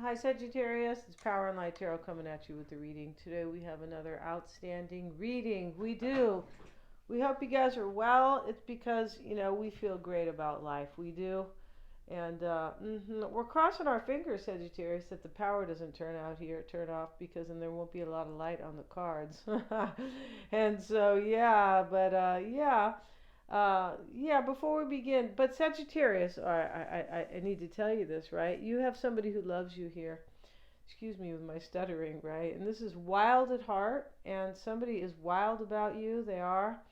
Hi Sagittarius, it's Power and Light Tarot coming at you with the reading. Today we have another outstanding reading. We do. We hope you guys are well. It's because, we feel great about life. We do. And we're crossing our fingers, Sagittarius, that the power doesn't turn off, because then there won't be a lot of light on the cards. And so, yeah, but before we begin, but Sagittarius, I need to tell you this, right? You have somebody who loves you here. Excuse me with my stuttering, right? And this is wild at heart, and somebody is wild about you. They are.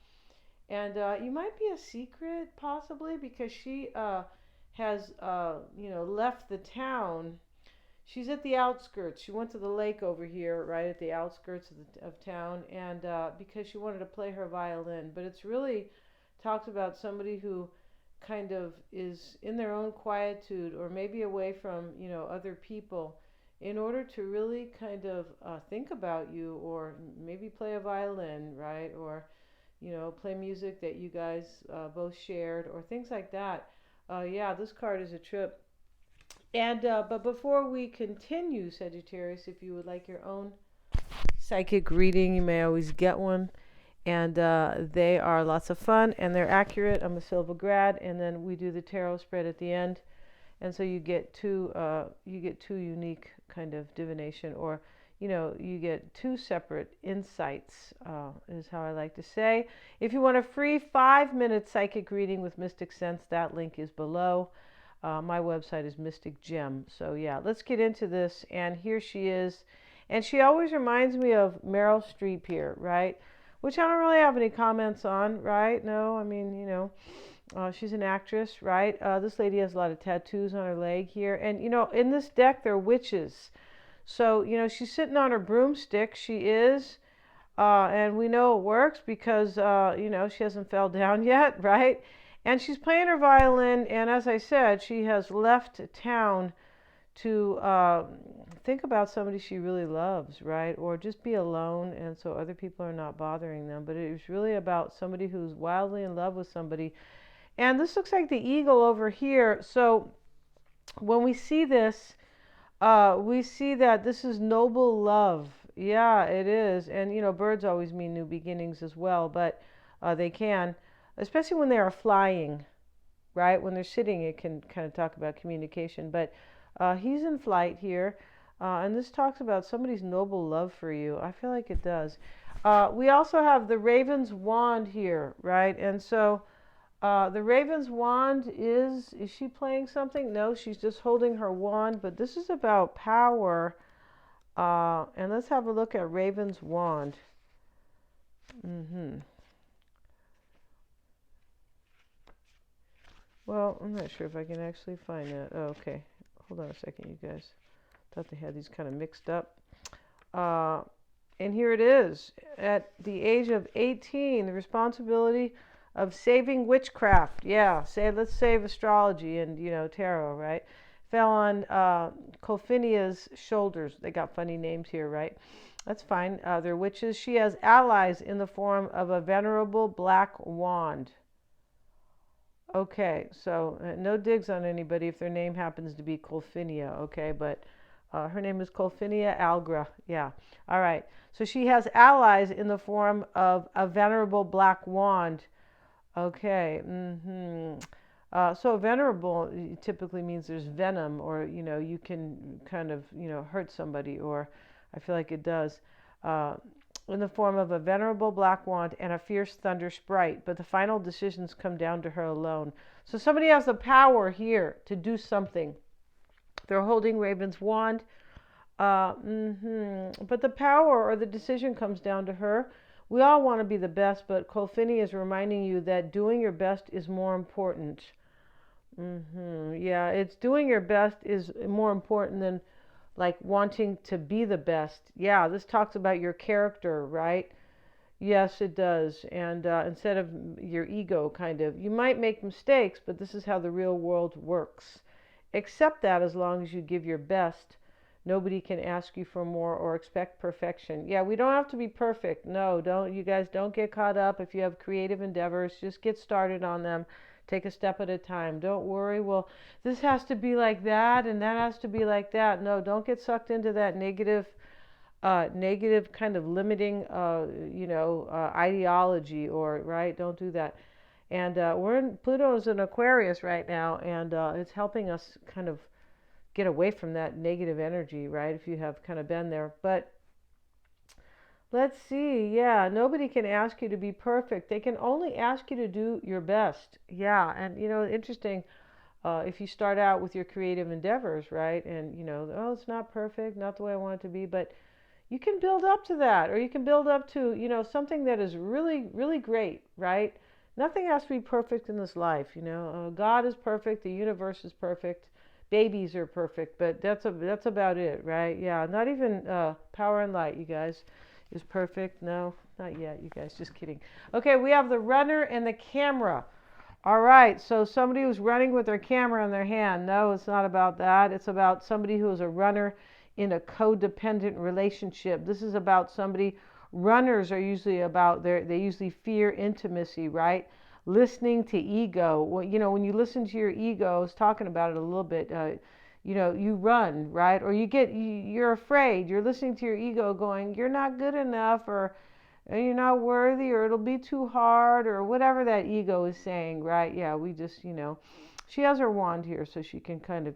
And you might be a secret, possibly, because she has, left the town. She's at the outskirts. She went to the lake over here, right at the outskirts of town, and because she wanted to play her violin. But it's really talks about somebody who kind of is in their own quietude, or maybe away from, other people, in order to really kind of think about you, or maybe play a violin, right? Or, play music that you guys both shared, or things like that. Yeah, this card is a trip. And but before we continue, Sagittarius, if you would like your own psychic reading, you may always get one. And they are lots of fun, and they're accurate. I'm a Silva grad, and then we do the tarot spread at the end, and so you get two unique kind of divination, or you get two separate insights, is how I like to say. If you want a free 5-minute psychic reading with Mystic Sense, that link is below. My website is Mystic Gem. So yeah, let's get into this. And here she is, and she always reminds me of Meryl Streep here, right? Which I don't really have any comments on, right? No, I mean, she's an actress, right? This lady has a lot of tattoos on her leg here. And, in this deck, they're witches. So, she's sitting on her broomstick. She is. And we know it works because, she hasn't fell down yet, right? And she's playing her violin. And as I said, she has left town to think about somebody she really loves, right? Or just be alone, and so other people are not bothering them. But it's really about somebody who's wildly in love with somebody. And this looks like the eagle over here. So when we see this, we see that this is noble love. Yeah, it is. And, birds always mean new beginnings as well, but they can, especially when they are flying, right? When they're sitting, it can kind of talk about communication. But he's in flight here, and this talks about somebody's noble love for you. I feel like it does. We also have the Raven's Wand here, right? And so the Raven's Wand is she playing something? No, she's just holding her wand, but this is about power. And let's have a look at Raven's Wand. Well, I'm not sure if I can actually find that. Oh, okay. Hold on a second, you guys. Thought they had these kind of mixed up. And here it is. At the age of 18, the responsibility of saving witchcraft. Yeah, let's save astrology and, tarot, right? Fell on Colfinia's shoulders. They got funny names here, right? That's fine. They're witches. She has allies in the form of a venerable black wand. Okay, so no digs on anybody if their name happens to be Colfinia, okay? But her name is Colfinia Algra. Yeah. All right. So she has allies in the form of a venerable black wand. Okay. So venerable typically means there's venom, or, you can kind of, hurt somebody, or I feel like it does. In the form of a venerable black wand and a fierce thunder sprite, but the final decisions come down to her alone. So somebody has the power here to do something. They're holding Raven's wand, but the power or the decision comes down to her. We all want to be the best, but Colfini is reminding you that doing your best is more important. Yeah, it's doing your best is more important than like wanting to be the best. Yeah, this talks about your character, right? Yes, it does. And instead of your ego, kind of. You might make mistakes, but this is how the real world works. Accept that as long as you give your best. Nobody can ask you for more or expect perfection. Yeah, we don't have to be perfect. No, don't. You guys don't get caught up. If you have creative endeavors, just get started on them. Take a step at a time. Don't worry, well, this has to be like that and that has to be like that. No, don't get sucked into that negative kind of limiting, ideology, or, right? Don't do that. And Pluto's in Aquarius right now, and it's helping us kind of get away from that negative energy, right? If you have kind of been there. But let's see. Yeah, nobody can ask you to be perfect. They can only ask you to do your best. Yeah, and interesting. If you start out with your creative endeavors, right? And oh, it's not perfect, not the way I want it to be, but you can build up to that, or you can build up to, something that is really, really great, right? Nothing has to be perfect in this life, God is perfect, the universe is perfect, babies are perfect, but that's about it, right? Yeah, not even power and light, you guys, is perfect. No, not yet, you guys, just kidding. Okay, we have the runner and the camera. All right, so somebody who's running with their camera in their hand. No, it's not about that. It's about somebody who is a runner in a codependent relationship. This is about somebody. Runners are usually about they usually fear intimacy, right? Listening to ego. Well, when you listen to your ego, I was talking about it a little bit. You run, right? Or you're afraid. You're listening to your ego going, you're not good enough, or you're not worthy, or it'll be too hard, or whatever that ego is saying, right? Yeah, we just, she has her wand here so she can kind of,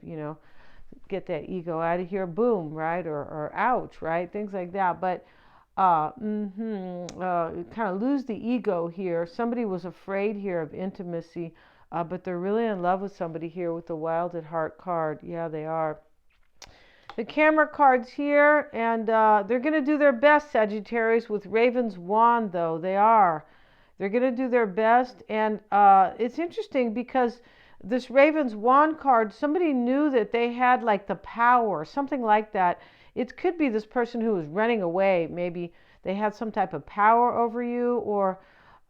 get that ego out of here, boom, right? Or ouch, right? Things like that. But kind of lose the ego here. Somebody was afraid here of intimacy, but they're really in love with somebody here with the Wild at Heart card. Yeah, they are. The camera card's here, and they're going to do their best, Sagittarius, with Raven's wand, though. They are. They're going to do their best, and it's interesting because this Raven's wand card, somebody knew that they had like the power, something like that. It could be this person who was running away. Maybe they had some type of power over you, or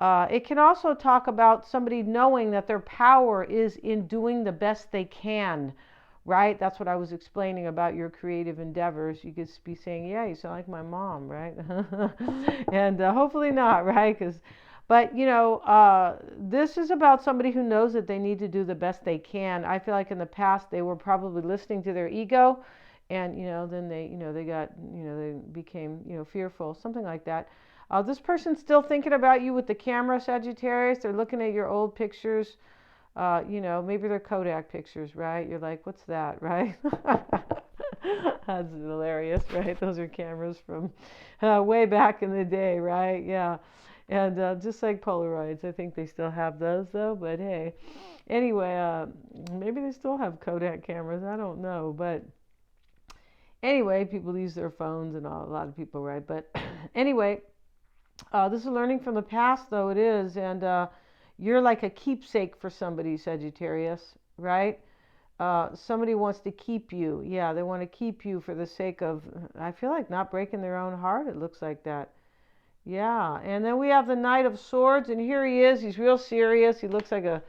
it can also talk about somebody knowing that their power is in doing the best they can. Right? That's what I was explaining about your creative endeavors. You could be saying, yeah, you sound like my mom, right? And hopefully not, right? But, this is about somebody who knows that they need to do the best they can. I feel like in the past they were probably listening to their ego, and, then they got, they became, fearful, something like that. This person's still thinking about you with the camera, Sagittarius. They're looking at your old pictures. Maybe they're Kodak pictures, right? You're like, what's that, right? That's hilarious, right? Those are cameras from way back in the day, right? Yeah. And just like Polaroids, I think they still have those, though. But hey, anyway, maybe they still have Kodak cameras. I don't know. But anyway, people use their phones and all, a lot of people, right? But anyway, this is learning from the past, though it is. And you're like a keepsake for somebody, Sagittarius, right? Somebody wants to keep you. Yeah, they want to keep you for the sake of, I feel like, not breaking their own heart. It looks like that. Yeah, and then we have the Knight of Swords, and here he is. He's real serious. He looks like this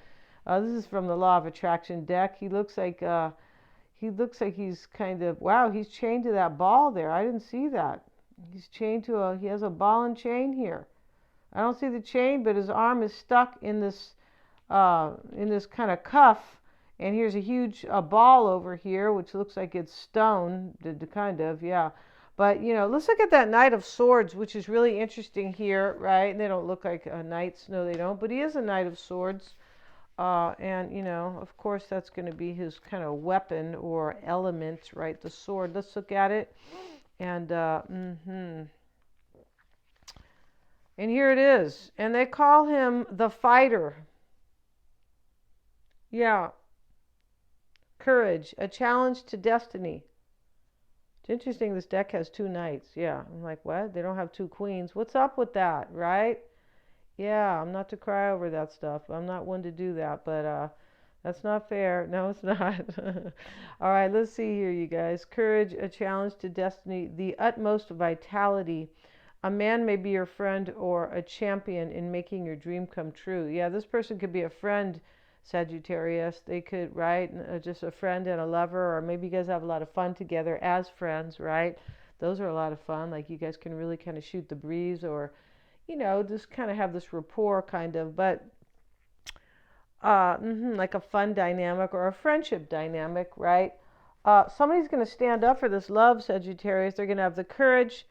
is from the Law of Attraction deck. He looks like he's kind of, wow, he's chained to that ball there. I didn't see that. He's chained to he has a ball and chain here. I don't see the chain, but his arm is stuck in this kind of cuff, and here's a huge ball over here, which looks like it's stone, kind of, yeah. But let's look at that Knight of Swords, which is really interesting here, right? And they don't look like knights, no, they don't. But he is a Knight of Swords, and of course, that's going to be his kind of weapon or element, right? The sword. Let's look at it, and And here it is. And they call him the fighter. Yeah. Courage. A challenge to destiny. It's interesting this deck has two knights. Yeah. I'm like, what? They don't have two queens. What's up with that, right? Yeah, I'm not to cry over that stuff. I'm not one to do that, but that's not fair. No, it's not. All right, let's see here, you guys. Courage, a challenge to destiny, the utmost vitality. A man may be your friend or a champion in making your dream come true. Yeah, this person could be a friend, Sagittarius. They could, right? Just a friend and a lover, or maybe you guys have a lot of fun together as friends, right? Those are a lot of fun. Like you guys can really kind of shoot the breeze, or just kind of have this rapport kind of. But like a fun dynamic or a friendship dynamic, right? Somebody's going to stand up for this love, Sagittarius. They're going to have the courage,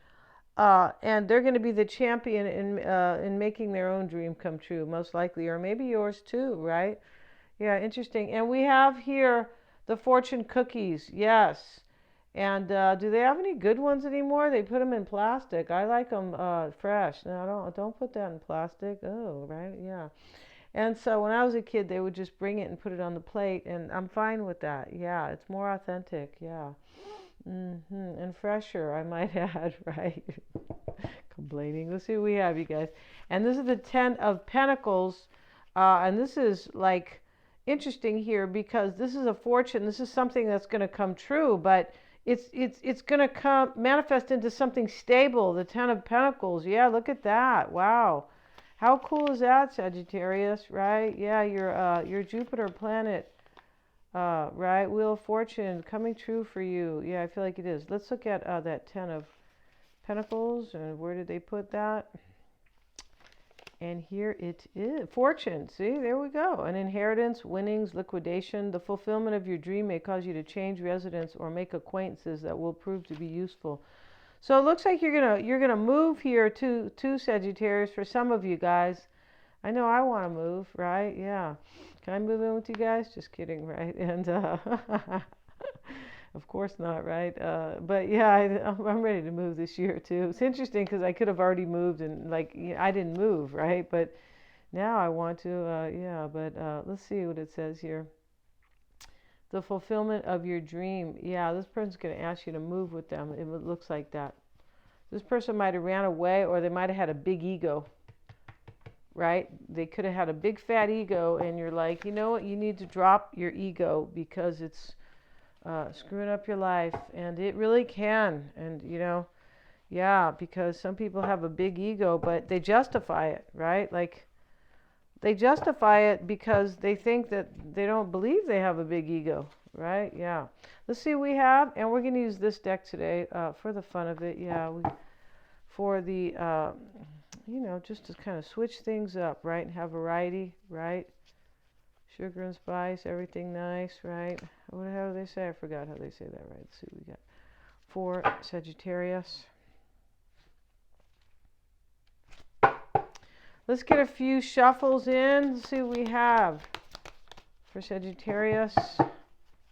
and they're going to be the champion in making their own dream come true, most likely, or maybe yours too, right? Yeah, interesting. And we have here the fortune cookies. Yes. And do they have any good ones anymore? They put them in plastic. I like them fresh. No, don't put that in plastic. Oh, right. Yeah. And so when I was a kid, they would just bring it and put it on the plate, and I'm fine with that. Yeah, it's more authentic. Yeah. And fresher, I might add, right? Complaining. Let's see what we have, you guys. And this is the Ten of Pentacles. And this is like interesting here because this is a fortune. This is something that's going to come true, but it's going to come manifest into something stable. The Ten of Pentacles. Yeah, look at that. Wow. How cool is that, Sagittarius, right? Yeah, your Jupiter planet, right? Wheel of Fortune coming true for you. Yeah, I feel like it is. Let's look at that Ten of Pentacles, and where did they put that? And here it is. Fortune. See, there we go. An inheritance, winnings, liquidation. The fulfillment of your dream may cause you to change residence or make acquaintances that will prove to be useful. So it looks like you're gonna move here to Sagittarius for some of you guys. I know I want to move, right? Yeah. Can I move in with you guys? Just kidding, right? And of course not, right? But yeah, I'm ready to move this year too. It's interesting because I could have already moved and like I didn't move, right? But now I want to, yeah. But let's see what it says here. The fulfillment of your dream. Yeah, this person's going to ask you to move with them. It looks like that. This person might have ran away, or they might have had a big ego, right? They could have had a big fat ego, and you're like, you know what? You need to drop your ego because it's screwing up your life. And it really can. And, you know, yeah, because some people have a big ego, but they justify it, right? Like, they justify it because they think that they don't believe they have a big ego, right? Yeah. Let's see what we have, and we're going to use this deck today for the fun of it. Yeah, for the, you know, just to kind of switch things up, right? And have variety, right? Sugar and spice, everything nice, right? How do they say? I forgot how they say that, right? Let's see what we got. For Sagittarius. Let's get a few shuffles in. Let's see what we have for Sagittarius.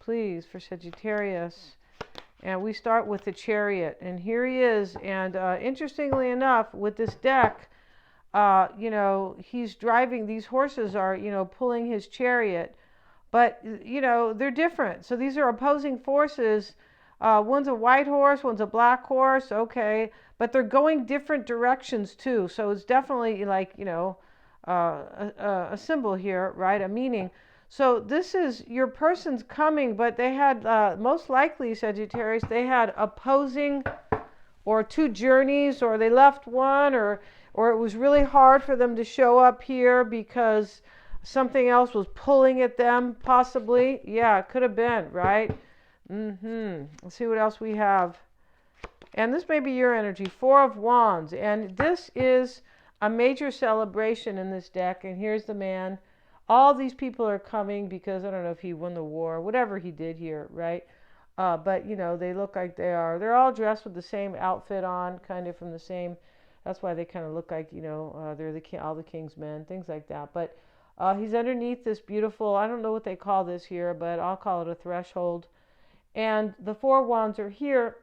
Please, for Sagittarius. And we start with the Chariot. And here he is. And interestingly enough, with this deck, you know, he's driving. These horses are, you know, pulling his chariot. But, you know, they're different. So these are opposing forces. One's a white horse, one's a black horse. Okay. But they're going different directions too. So it's definitely like, you know, a symbol here, right? A meaning. So this is your person's coming, but they had, most likely, Sagittarius, they had opposing or two journeys, or they left one, or it was really hard for them to show up here because something else was pulling at them, possibly. Yeah, it could have been, right? Let's see what else we have. And this may be your energy. Four of Wands. And this is a major celebration in this deck. And here's the man. All these people are coming because I don't know if he won the war, whatever he did here, right? But, you know, they look like they are. They're all dressed with the same outfit on, kind of from the same. That's why they kind of look like, you know, they're all the king's men, things like that. But he's underneath this beautiful, I don't know what they call this here, but I'll call it a threshold. And the Four Wands are here.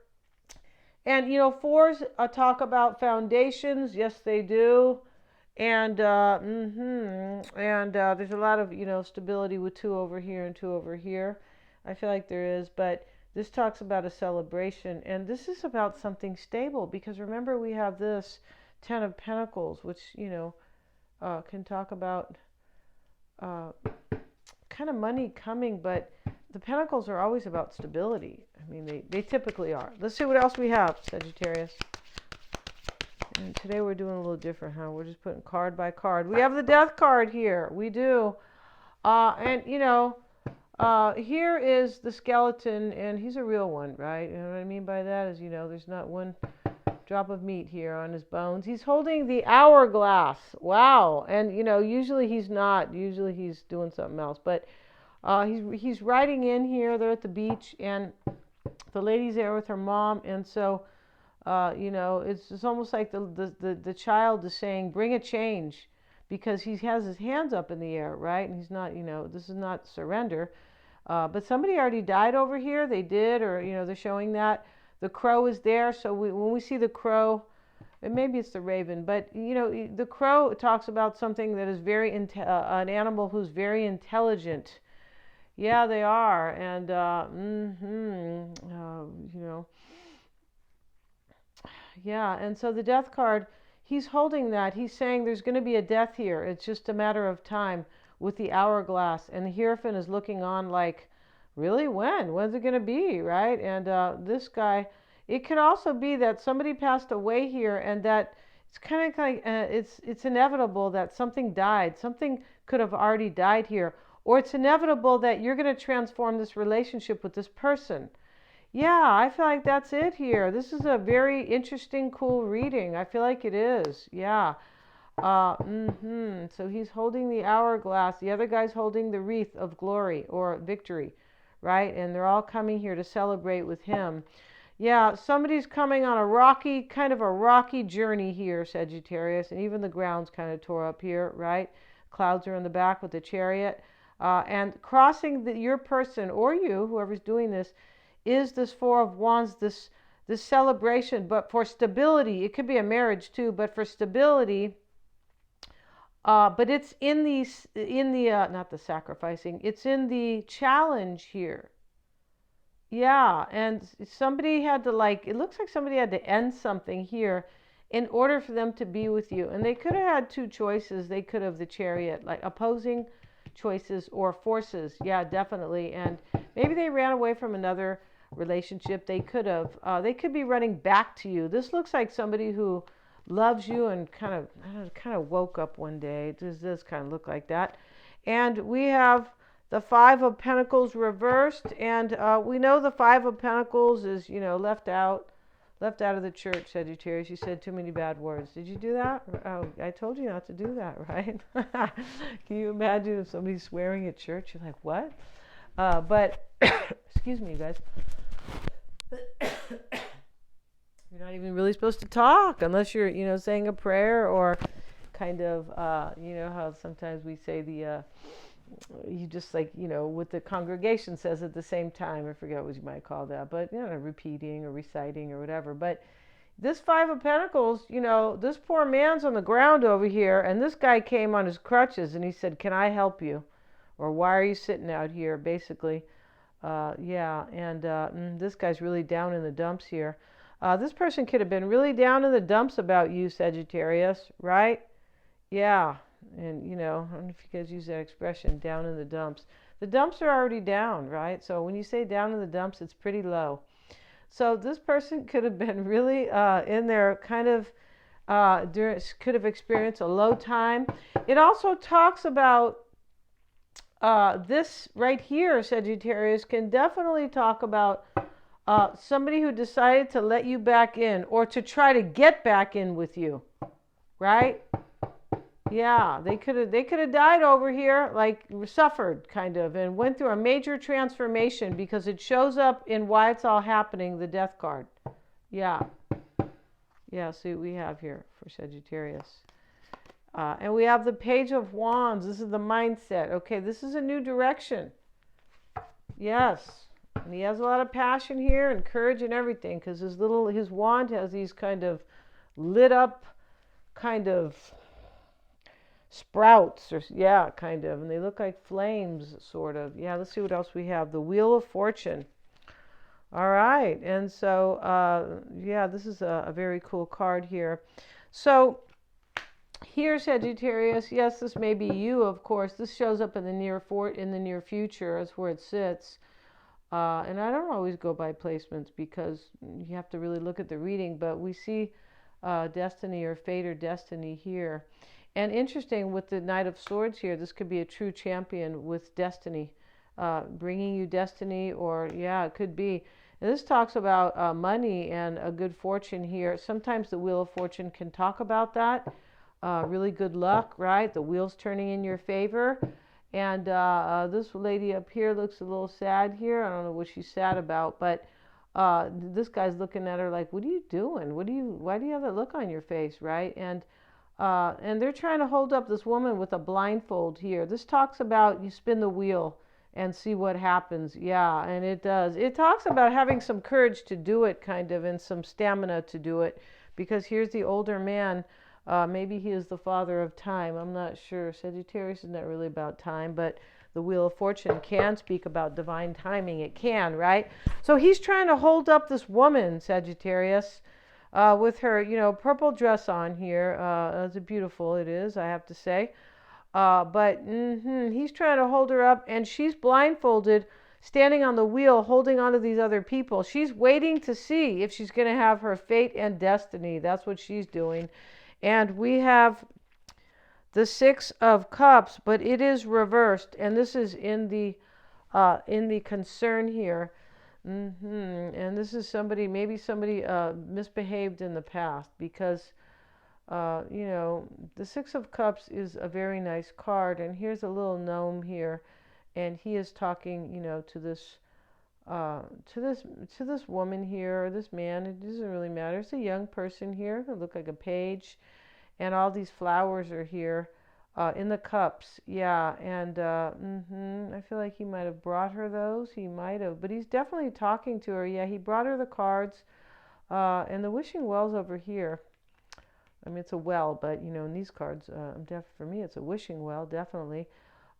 And, you know, fours talk about foundations. Yes, they do. And there's a lot of, you know, stability with two over here and two over here. I feel like there is. But this talks about a celebration. And this is about something stable. Because remember, we have this Ten of Pentacles, which, you know, can talk about kind of money coming. But the Pentacles are always about stability. I mean, they typically are. Let's see what else we have, Sagittarius. And today we're doing a little different, huh? We're just putting card by card. We have the Death card here. We do. And, you know, here is the skeleton, and he's a real one, right? You know what I mean by that is, you know, there's not one drop of meat here on his bones. He's holding the hourglass. Wow. And, usually he's not. Usually he's doing something else. But he's riding in here. They're at the beach, and the lady's there with her mom. And so, it's almost like the child is saying, bring a change, because he has his hands up in the air, right? And he's not, this is not surrender. But somebody already died over here. They did, or, they're showing that. The crow is there. So when we see the crow, and maybe it's the raven, but, the crow talks about something that is an animal who's very intelligent. Yeah, they are. And, yeah. And so the death card, he's holding that. He's saying there's going to be a death here. It's just a matter of time with the hourglass. And the Hierophant is looking on like, really? When? When's it going to be? Right? And this guy, it could also be that somebody passed away here, and that it's kind of like, it's inevitable that something died. Something could have already died here. Or it's inevitable that you're going to transform this relationship with this person. Yeah, I feel like that's it here. This is a very interesting, cool reading. I feel like it is. Yeah. So he's holding the hourglass. The other guy's holding the wreath of glory or victory, right? And they're all coming here to celebrate with him. Yeah, somebody's coming on a rocky journey here, Sagittarius. And even the ground's kind of tore up here, right? Clouds are in the back with the chariot. And crossing your person, or you, whoever's doing this, is this Four of Wands, this celebration, but for stability. It could be a marriage too, but for stability. But it's in the not the sacrificing, it's in the challenge here. Yeah, and somebody had to, it looks like somebody had to end something here in order for them to be with you. And they could have had two choices. They could have the chariot, like opposing choices or forces. Yeah, definitely. And maybe they ran away from another relationship. They could be running back to you. This looks like somebody who loves you and kind of woke up one day. It does kind of look like that. And we have the Five of Pentacles reversed, and we know the Five of Pentacles is, left out of the church, Sagittarius. You said too many bad words. Did you do that? Oh, I told you not to do that, right? Can you imagine if somebody's swearing at church? You're like, what? But, excuse me, guys. You're not even really supposed to talk unless you're, saying a prayer, or kind of, how sometimes we say you just what the congregation says at the same time. I forget what you might call that, but, repeating or reciting or whatever. But this Five of Pentacles, this poor man's on the ground over here, and this guy came on his crutches, and he said, can I help you? Or why are you sitting out here, basically. This guy's really down in the dumps here. This person could have been really down in the dumps about you, Sagittarius, right? Yeah. And, I don't know if you guys use that expression, down in the dumps. The dumps are already down, right? So when you say down in the dumps, it's pretty low. So this person could have been really in there, kind of, could have experienced a low time. It also talks about this right here, Sagittarius, can definitely talk about somebody who decided to let you back in, or to try to get back in with you, right? Yeah, they could have died over here, suffered kind of, and went through a major transformation, because it shows up in why it's all happening, the Death card. Yeah. Yeah, see what we have here for Sagittarius. And we have the Page of Wands. This is the mindset. Okay, this is a new direction. Yes. And he has a lot of passion here and courage and everything, because his wand has these kind of lit up kind of sprouts, or kind of, and they look like flames, sort of. Yeah, let's see what else we have. The Wheel of Fortune. All right, and so this is a very cool card here. So here, Sagittarius, yes, this may be you, of course. This shows up in the near future. That's where it sits. And I don't always go by placements, because you have to really look at the reading, but we see destiny or fate or destiny here. And interesting, with the Knight of Swords here, this could be a true champion with destiny, bringing you destiny, or, it could be. And this talks about money and a good fortune here. Sometimes the Wheel of Fortune can talk about that. Really good luck, right? The wheel's turning in your favor. And this lady up here looks a little sad here. I don't know what she's sad about, but this guy's looking at her like, what are you doing? Why do you have that look on your face, right? And they're trying to hold up this woman with a blindfold here. This talks about you spin the wheel and see what happens. Yeah, and it does. It talks about having some courage to do it, kind of, and some stamina to do it, because here's the older man. Maybe he is the father of time. I'm not sure. Sagittarius is not really about time, but the Wheel of Fortune can speak about divine timing. It can, right? So he's trying to hold up this woman, Sagittarius, with her, purple dress on here. It's beautiful, it is, I have to say. But he's trying to hold her up, and she's blindfolded, standing on the wheel, holding on to these other people. She's waiting to see if she's going to have her fate and destiny. That's what she's doing. And we have the Six of Cups, but it is reversed, and this is in the concern here. And this is maybe somebody misbehaved in the past, because the Six of Cups is a very nice card, and here's a little gnome here, and he is talking, to this woman here, or this man. It doesn't really matter. It's a young person here. It looks like a page, and all these flowers are here in the cups. Yeah, and I feel like he might have brought her those. He might have, but he's definitely talking to her. Yeah, he brought her the cards, and the wishing well's over here. I mean, it's a well, but in these cards, for me, it's a wishing well, definitely.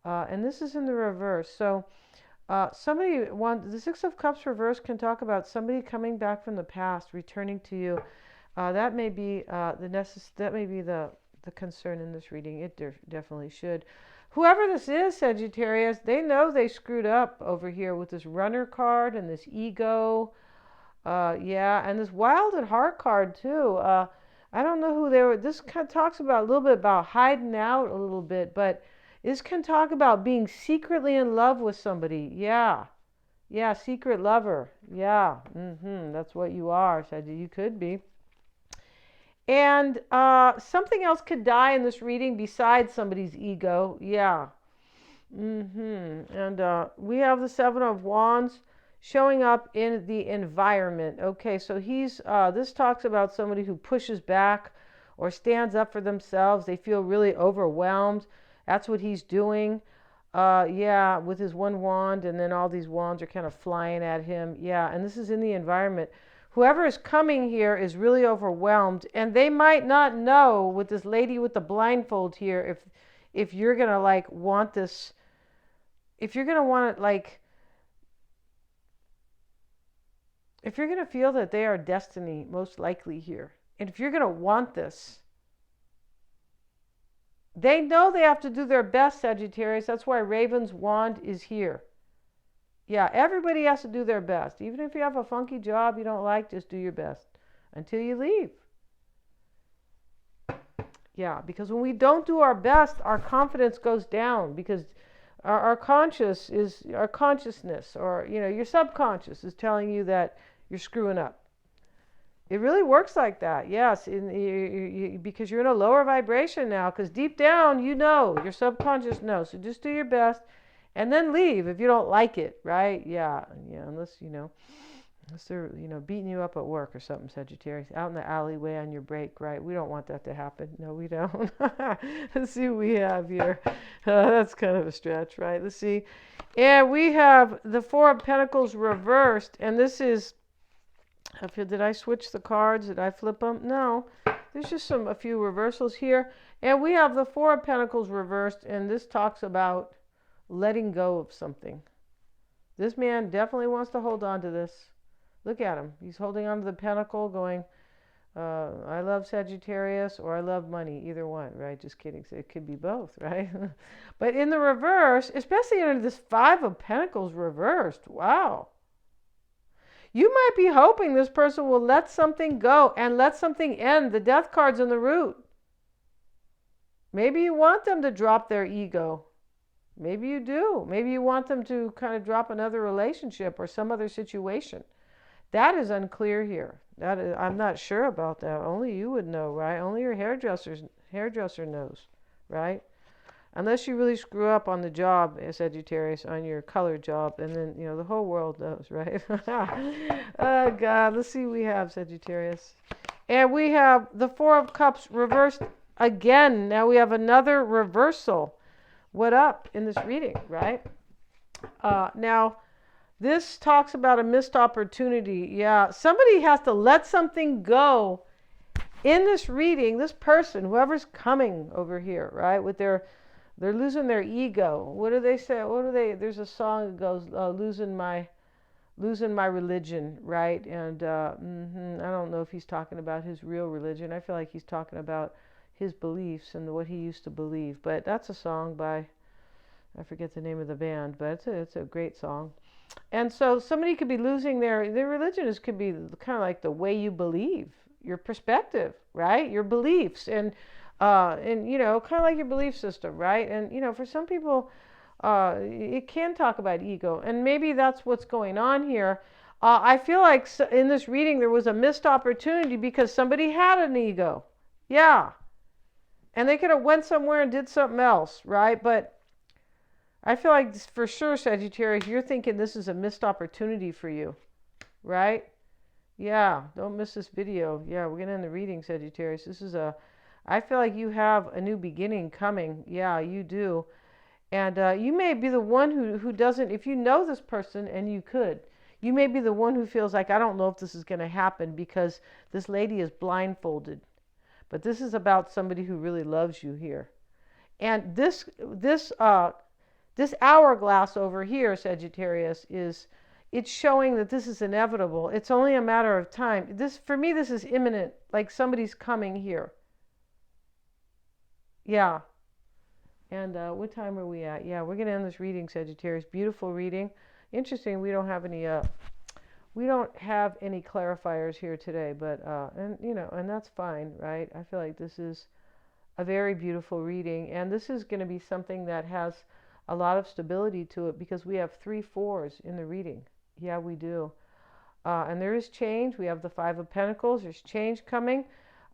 And this is in the reverse. So the Six of Cups reverse can talk about somebody coming back from the past, returning to you. That may be the concern in this reading. It definitely should. Whoever this is, Sagittarius, they know they screwed up over here with this runner card and this ego. Yeah, and this wild at heart card too. I don't know who they were. This kind of talks about a little bit about hiding out a little bit, but this can talk about being secretly in love with somebody. Yeah. Yeah, secret lover. Yeah. That's what you are, Sagittarius. You could be. And something else could die in this reading besides somebody's ego. Yeah. And we have the Seven of Wands showing up in the environment. Okay, so this talks about somebody who pushes back or stands up for themselves. They feel really overwhelmed. That's what he's doing. Yeah, with his one wand, and then all these wands are kind of flying at him. Yeah, and this is in the environment. Whoever is coming here is really overwhelmed, and they might not know, with this lady with the blindfold here, if you're going to want this, if you're going to want it if you're going to feel that they are destiny, most likely here, and if you're going to want this, they know they have to do their best, Sagittarius. That's why Raven's wand is here. Yeah, everybody has to do their best. Even if you have a funky job you don't like, just do your best until you leave. Yeah, because when we don't do our best, our confidence goes down, because our consciousness, or your subconscious is telling you that you're screwing up. It really works like that, yes, because you're in a lower vibration now, because deep down, your subconscious knows. So just do your best and then leave if you don't like it, right? Yeah, unless they're, beating you up at work or something, Sagittarius, out in the alleyway on your break, right? We don't want that to happen. No, we don't. Let's see what we have here. That's kind of a stretch, right? Let's see. And we have the Four of Pentacles reversed, and this is, did I switch the cards? Did I flip them? No. There's just a few reversals here. And we have the Four of Pentacles reversed, and this talks about letting go of something. This man definitely wants to hold on to this. Look at him. He's holding on to the pentacle going, I love Sagittarius, or I love money. Either one, right? Just kidding. So it could be both, right? But in the reverse, especially under this Five of Pentacles reversed, wow. You might be hoping this person will let something go and let something end. The Death card's in the root. Maybe you want them to drop their ego. Maybe you do. Maybe you want them to kind of drop another relationship or some other situation. That is unclear here. That is, I'm not sure about that. Only you would know, right? Only your hairdresser knows, right? Unless you really screw up on the job, Sagittarius, on your color job, and then, the whole world knows, right? Oh, God. Let's see what we have, Sagittarius. And we have the Four of Cups reversed again. Now we have another reversal. What up in this reading, right? Now, this talks about a missed opportunity. Yeah, somebody has to let something go in this reading. This person, whoever's coming over here, right, with they're losing their ego. What do they say? There's a song that goes, losing my religion, right? And I don't know if he's talking about his real religion. I feel like he's talking about his beliefs and what he used to believe. But that's a song by, I forget the name of the band, but it's a great song. And so somebody could be losing their religion could be kind of like the way you believe, your perspective, right? Your beliefs and kind of like your belief system, right? And for some people, it can talk about ego, and maybe that's what's going on here. I feel like in this reading there was a missed opportunity because somebody had an ego, yeah, and they could have went somewhere and did something else, right? But I feel like for sure, Sagittarius, you're thinking this is a missed opportunity for you, right? Yeah, don't miss this video. Yeah, we're going to end the reading, Sagittarius. I feel like you have a new beginning coming. Yeah, you do. And you may be the one who doesn't, if you know this person, and you may be the one who feels like, I don't know if this is going to happen because this lady is blindfolded. But this is about somebody who really loves you here. And this hourglass over here, Sagittarius, it's showing that this is inevitable. It's only a matter of time. For me, this is imminent, like somebody's coming here. Yeah. And what time are we at? Yeah, we're going to end this reading, Sagittarius. Beautiful reading. Interesting, we don't have any clarifiers here today, but and that's fine, right? I feel like this is a very beautiful reading, and this is going to be something that has a lot of stability to it because we have 3 4s in the reading. Yeah, we do. And there is change. We have the 5 of Pentacles. There's change coming.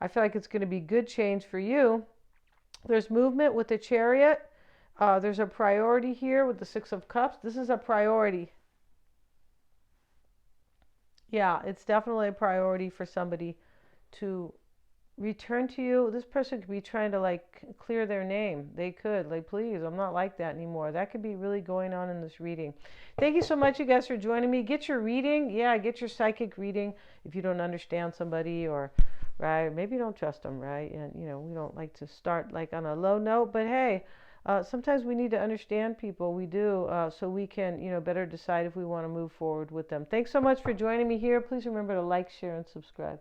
I feel like it's going to be good change for you. There's movement with the Chariot. There's a priority here with the 6 of Cups. This is a priority. Yeah, it's definitely a priority for somebody to return to you. This person could be trying to clear their name. They could please, I'm not like that anymore. That could be really going on in this reading. Thank you so much, you guys, for joining me. Get your reading. Yeah, get your psychic reading if you don't understand somebody, or right, maybe you don't trust them, right? And we don't like to start on a low note, but hey, sometimes we need to understand people. We do, so we can better decide if we want to move forward with them. Thanks so much for joining me here. Please remember to like, share, and subscribe.